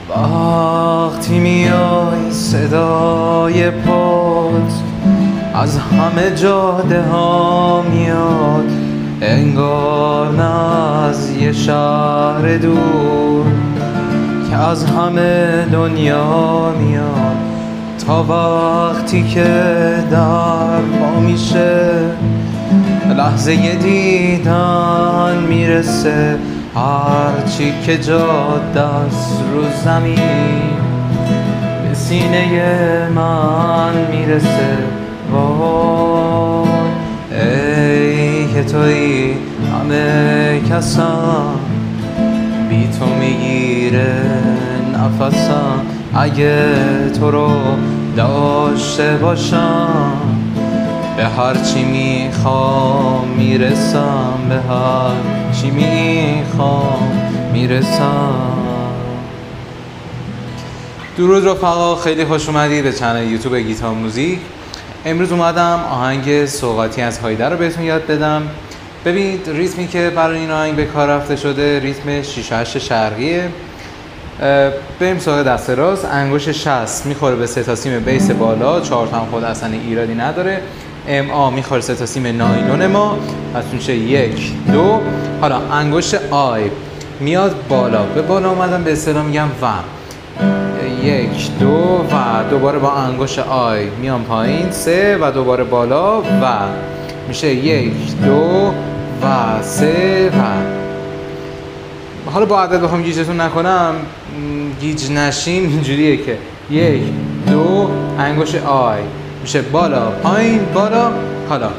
وقتی میای صدای پات از همه جاده ها میاد، انگار نه از یه شهر دور که از همه دنیا میاد. تا وقتی که در پا میشه لحظه دیدن میرسه، هرچی که جاده است رو زمین به سینه من میرسه. وای ای که تویی همه کسم، بی تو میگیره نفسم. اگه تو رو داشته باشم به هر چی میخوام میرسم، به هر چی میخوام میرسم. درود رفقا، خیلی خوش اومدید به کانال یوتیوب گیتار موزیک. امروز اومدم آهنگ سوغاتی از هایده رو بهتون یاد بدم. ببینید ریتمی که برای این آهنگ به کار رفته شده ریتم 6-8 شرقیه. بریم سراغ دست راست. انگشت 60 میخوره به 3 تا سیم بیس بالا، 4 تا هم خود اصلا ایرادی نداره. ام آ میخوره 3 تا سیم ناینون ما، پس میشه 1 2. حالا انگشت آی میاد بالا، به بالا اومدم به اصطلاح میگم و 1 2 و دوباره با انگشت آی میام پایین 3 و دوباره بالا و میشه 1 2 و 3 و. حالا با عدد بخوام گیجتون نکنم، گیج نشین، اینجوریه که 1 2 انگشت آی میشه بالا پایین بالا. حالا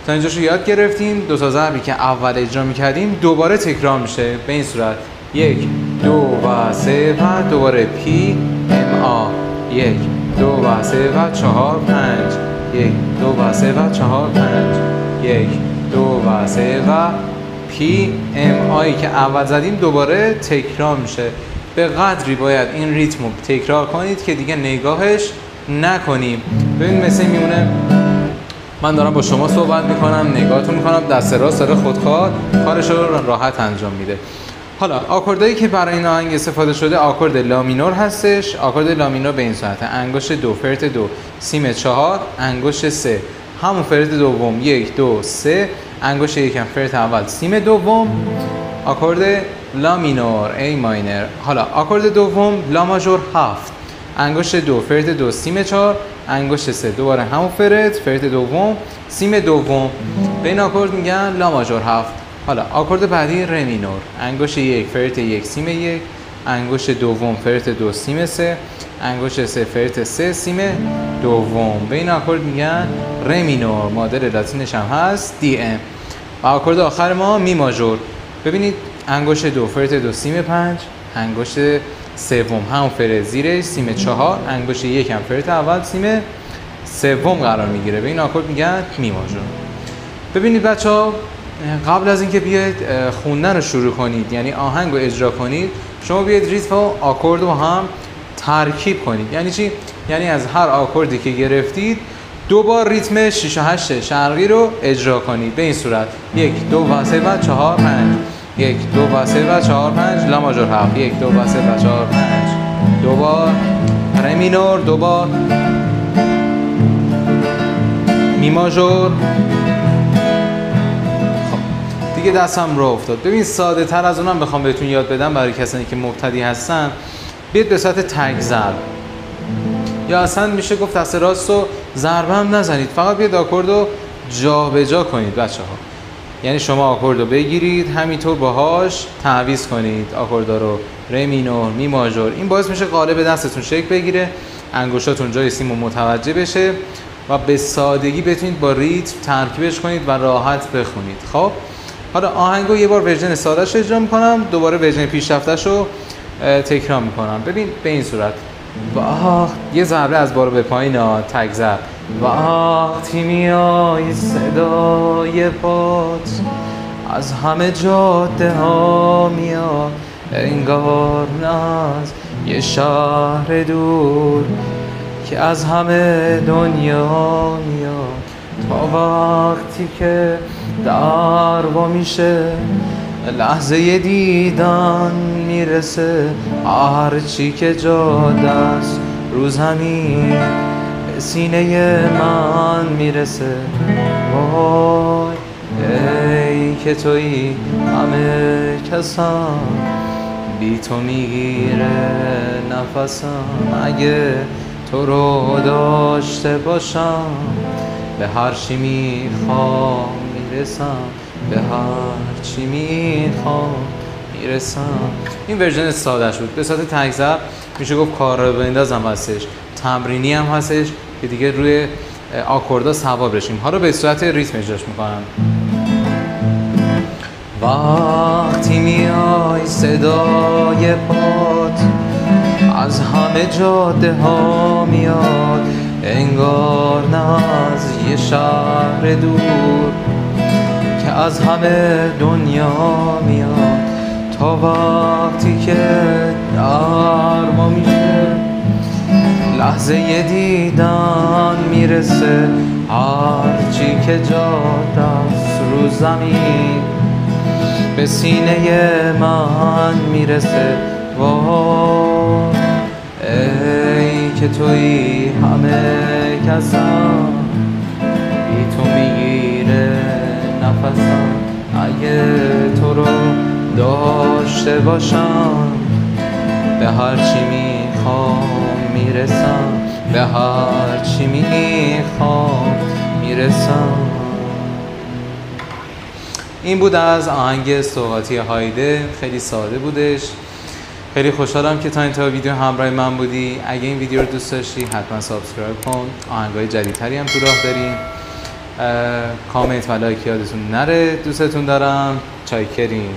تا اینجاشو یاد گرفتیم. دو تا ضربی که اول اجرا میکردیم دوباره تکرار میشه به این صورت: 1 2 و 3 و دوباره پی ام آ 1 2 و 3 و 4 5 1 2 و 3 و 4 5 1 2 و 3 و پی ام آی که اول زدیم دوباره تکرار میشه. به قدری باید این ریتمو تکرار کنید که دیگه نگاهش نکنیم. ببین مثل میمونه من دارم با شما صحبت میکنم، نگاهتون میکنم، دست راست داره خودکار کارش رو راحت انجام میده. حالا آکوردایی که برای این آهنگ استفاده شده آکورد لا مینور هستش. آکورد لا مینور به این صورته: انگشت 2 فرت 2 سیم 4، انگشت 3 همون فرت دوم 1 2 3، انگشت یکم فرت اول سیم دوم، آکورد لا مینور ای ماینر. حالا آکورد دوم لا ماژور 7، انگشت 2 فرت 2 سیم 4، انگشت 3 دوباره همون فرت دوم سیم دوم، به این آکورد میگن لا ماژور 7. حالا آکورد بعدی ره مینور: انگشت 1 فرت 1 سیم 1، انگشت دوم فرت 2 سیم 3، انگشت 3 فرت 3 سیم دوم، به این آکورد میگن ره مینور. مادر لاتینش هم هست دی ام. و آکورد آخر ما می ماژور. ببینید انگشت 2 فرت 2 سیم 5، انگشت سوم همون فرت زیرش سیم 4، انگشت یکم فرت اول سیم سوم قرار میگیره، به این آکورد میگن می ماژور. ببینید بچه‌ها، قبل از اینکه بیاید خوندن رو شروع کنید، یعنی آهنگ رو اجرا کنید، شما بیاید ریتم و آکورد رو هم ترکیب کنید. یعنی چی؟ یعنی از هر آکوردی که گرفتید دو بار ریتم 6 و 8 شرقی رو اجرا کنید به این صورت: 1 2 و 3 و 4 5 1 2 و 3 و 4 5 لا ماژور 7 1 2 و 3 و 4 5 دو بار ره مینور، دو بار می ماژور. دیگه دستم رو افتاد. ببین ساده تر از اونم بخوام بهتون یاد بدم برای کسانی که مبتدی هستن، بیاید به صورت تک ضرب، یا اصلا میشه گفت دست راست رو ضربه هم نزنید، فقط بیاید آکورد رو جا به جا کنید بچه ها. یعنی شما آکورد رو بگیرید همینطور باهاش تعویض کنید آکوردها رو: ره مینور، می ماژور. این باعث میشه قالب دستتون شکل بگیره، انگشتاتون جای سیمو متوجه بشه و به سادگی بتونید با ریتم ترکیبش کنید و راحت بخونید. خب حالا آهنگو یه بار ورژن ساده‌اش اجرا میکنم، دوباره ورژن پیشرفته‌اش رو تکرار میکنم. ببین به این صورت: یه ضربه از بالا به پایین تک ضرب. وقتی میای صدای پات از همه جاده ها میاد، انگار از یه شهر دور که از همه دنیا میاد. تا وقتی که در وا میشه لحظه دیدن میرسه هر چی که جاده است رو زمین به سینه من میرسه. وای ای که تویی همه کسم، بی تو میگیره نفسم. اگه تو رو داشته باشم به هر چی میخوام میرسم، به هر چی میخوام میرسم. این ورژن سادهش بود، به صورت تک ضرب میشه گفت کار رو بندازم هستش، تمرینی هم هستش که دیگه روی آکوردا سوار بشیم. ها رو به صورت ریتم اجراش میکنم. وقتی میای صدای پات از همه جاده ها میاد، انگار نه از یه شهر دور که از همه دنیا میاد. تا وقتی که در ما میشه لحظه دیدن میرسه هر چی که جاده است رو زمین به سینه من میرسه. وای ای که تویی همه کسم، بی تو میگیره نفسم. اگه تو رو داشته باشم به هر چی میخوام میرسم، به هر چی میخوام میرسم. این بود از آهنگ سوغاتی هایده. خیلی ساده بودش. خیلی خوشحالم که تا انتهای ویدیو همراه من بودی. اگه این ویدیو رو دوست داشتی حتما سابسکرایب کن. آهنگای جدیدتری هم تو راه داریم. کامنت و لایک یادتون نره. دوستتون دارم. چایکریم.